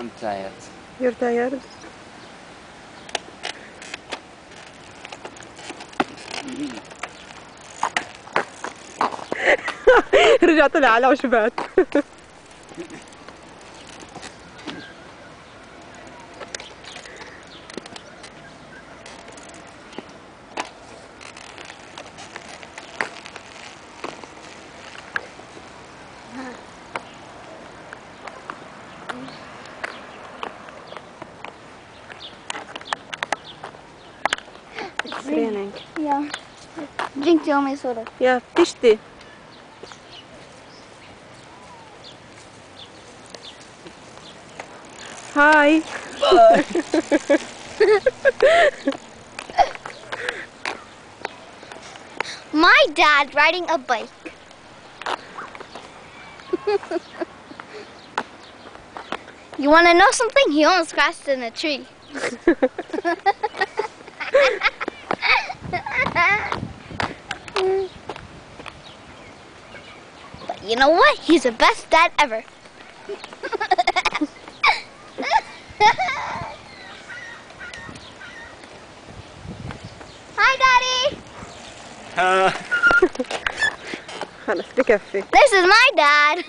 I'm tired. You're tired? رجعت لعلى وشبعت. It's raining. Yeah. Drink your own soda. Yeah, بتشتي. Hi. My dad riding a bike. You want to know something? He almost crashed in a tree. But you know what? He's the best dad ever. Hi, Daddy. خلص بكفي. This is my dad.